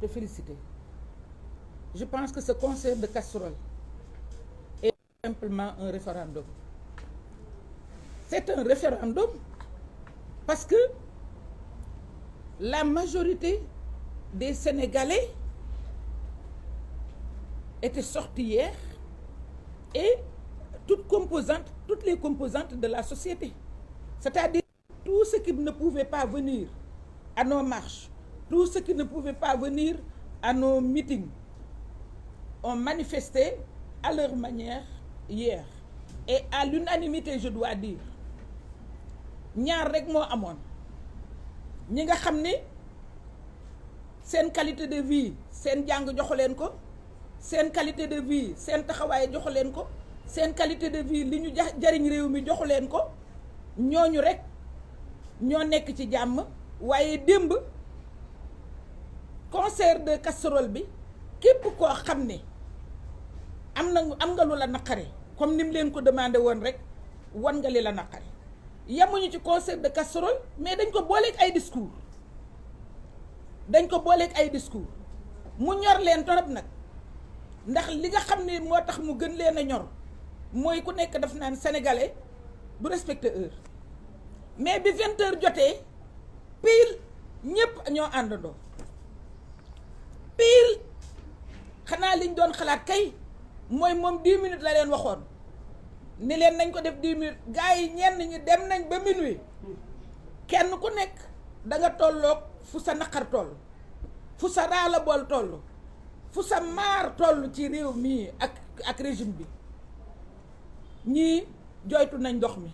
te féliciter. Je pense que ce concert de casserole est simplement un référendum. C'est un référendum parce que la majorité des Sénégalais étaient sortis hier et toutes les composantes de la société. C'est-à-dire tous ceux qui ne pouvaient pas venir à nos marches, tous ceux qui ne pouvaient pas venir à nos meetings, ont manifesté à leur manière hier. Et à l'unanimité, je dois dire, ñaar rek moo amoon ñi nga xam ne seen qualité de vie seen jàng joxu leen ko, seen qualité de vie seen taxawaay joxu leen ko, seen qualité de vie li ñu jariñ réew mi joxu leen ko, ñooñu rek ñoo nekk ci jàmm. Waaye démb concert de casserole bi képp koo xam ne am nga lu la naqari comme ni mu leen ko demandé woon rek wan nga li la naqari. Yamuñu ci concert de casserole mais dañ ko booleeg ay discours mu ñor leen torop nag ndax li nga xam ne moo tax mu gën leen a ñor mooy ku nekk daf naan sénégalais du respecter heure mais bi 20h jotee pile ñëpp ñoo àndandoo pile xanaa liñ doon xalaat kay mooy moom 10 minutes la leen waxoon ni leen nañ ko def 10 minutes gars yi ñenn ñi dem nañ ba minuit kenn ku nekk da nga tolloog fu sa naqar toll, fu sa raala bool toll, fu sa maar toll ci réew mii ak régime bi. ñii joytu nañ ndox mi,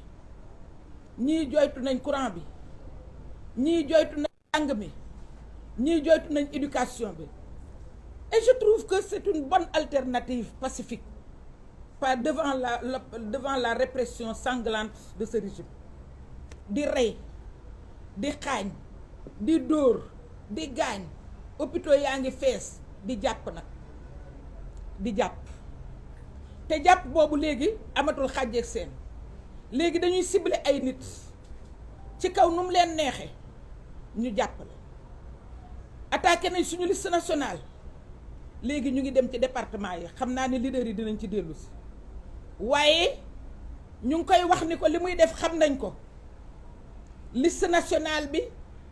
ñii joytu nañ courant bi, ñii joytu nañ jàng mi, ñii joytu nañ éducation bi. Et je trouve que c'est une bonne alternative pacifique pas devant la répression sanglante de ce régime. Di rey, di xaañ, di dóor, di gaañ, hôpitaux yaa ngi fees, di jàpp nag di jàpp te jàpp boobu léegi amatul xàjjeeg seen. Léegi dañuy cibler ay nit ci kaw nu mu leen neexee ñu jàppale. Attaqué nañ suñu liste nationale léegi ñu ngi dem ci département yi, xam naa ne leader yi dinañ ci dellu si. waaye ñu ngi koy wax ni ko li muy def xam nañ ko. Liste nationale bi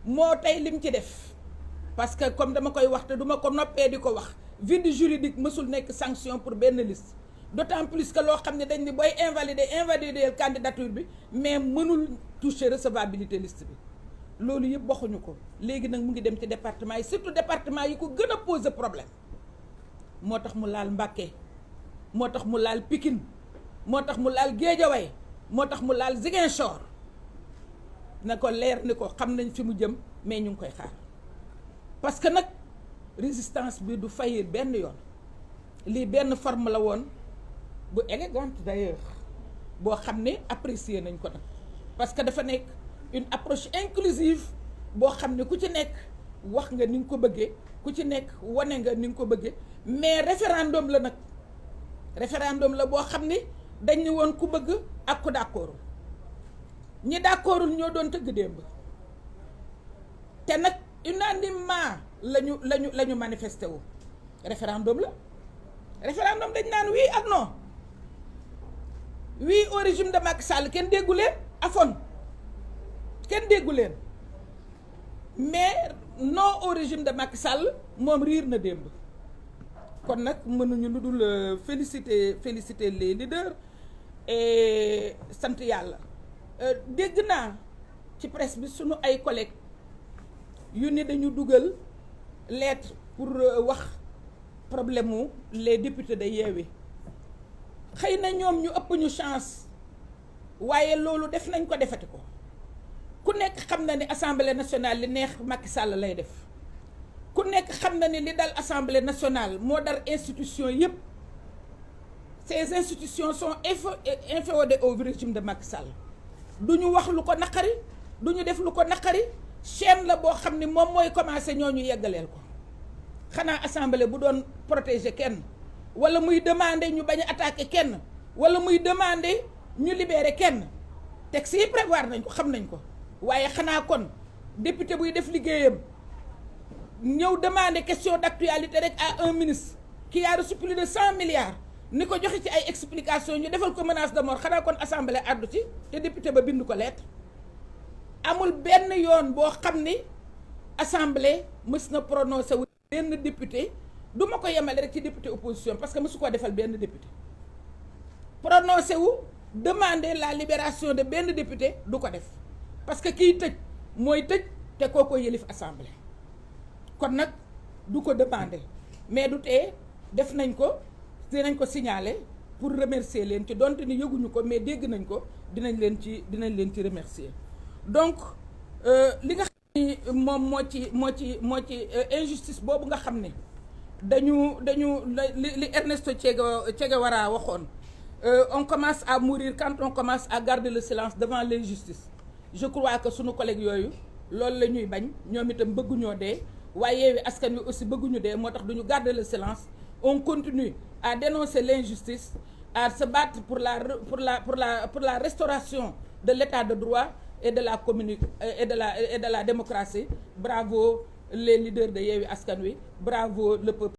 moo tey lim ci def parce que comme dama koy wax te duma ko noppee di ko wax, vide juridique mësul nekk sanction pour benn liste. D'autant plus que loo xam ne dañ ni booy invalider candidature bi mais mënul toucher recevabilité liste bi. Loolu yëpp waxuñu ko. Léegi nag mu ngi dem ci département yi, surtout département yi ko gën a poser problème. Moo tax mu laal Mbacké, moo tax mu laal Pikine, moo tax mu laal Guédiawaye, moo tax mu laal Ziguinchor. Na ko leer ni ko xam nañ fi mu jëm mais ñu ngi koy xaar parce que nag résistance bi du faillir benn yoon. Lii benn forme la woon bu élégante d'ailleurs boo xam ne apprécier nañ ko nag parce que dafa nekk une approche inclusive boo xam ne ku ci nekk wax nga ni nga ko bëggee, ku ci nekk wane nga ni nga ko bëggee. Mais référendum la nag, référendum la boo xam ni dañ ni woon ku bëgg ak ku d'accordul. Ñi d'accordul ñoo doon tëgg démb te nag unanimement lañu manifesté wu. Référendum la, référendum dañ naan oui ak non. Oui au régime de Macky Sall kenn déggu leen, afon kenn déggu leen, mais non au régime de Macky Sall moom riir na démb. Kon nag mënuñu lu dul féliciter les leaders et sant yàlla. Dégg naa ci presse bi sunu ay collègues yu ni dañu dugal lettre pour wax problème mu les députés de Yewwi. Xëy na ñoom ñu ëpp ñu chance waaye loolu def nañ ko defati ko. Ku nekk xam na ni assemblée nationale li neex Macky Sall lay def. Ku nekk xam na ni li dal assemblée nationale moo dar institution yëpp. Ces institutions sont inféodées au régime de Macky Sall. Du ñu wax lu ko naqari, du ñu def lu ko naqari, chaîne la boo xam ni moom mooy commencer ñoo ñu yeggaleel ko. Xanaa assemblée bu doon protéger kenn wala muy demander ñu bañ a attaquer kenn wala muy demander ñu libérer kenn texte yi prévoir nañ ko xam nañ ko waaye xanaa kon député buy def liggéeyam ñëw demander question d'actualité rek à un ministre qui a reçu plus de 100 milliards ni ko joxe ci ay explications ñu defal ko menace de mort xanaa kon assemblée addu ci te député ba bind ko lettre amul benn yoon boo xam ni assemblée mës na prononcé wu benn député du ma ko yemale rek ci député opposition parce que mësu koo defal benn député prononcé wu demander la libération de benn député du ko def parce que kiy tëj mooy tëj te koo ko yëlif assemblée kon nag du ko demander mais du tee def nañ ko dinañ ko signaler pour remercier leen ci donte ni yëguñu ko mais dégg nañ ko dinañ leen ci remercier donc li nga xam ni moom moo ci injustice boobu nga xam ne dañu li Ernesto Che Guevara waxoon on commence à mourir quand on commence à garder le silence devant l'injustice je crois que sunu collègues yooyu loolu la ñuy bañ ñoom itam bëgguñoo dee waaye Yewwi Askan Wi aussi bëgguñu dee moo tax duñu garder le silence on continue à dénoncer l'injustice à se battre pour la restauration de l'état de droit et de la démocratie. Bravo les leaders de Yewwi Askan Wi, bravo le peuple.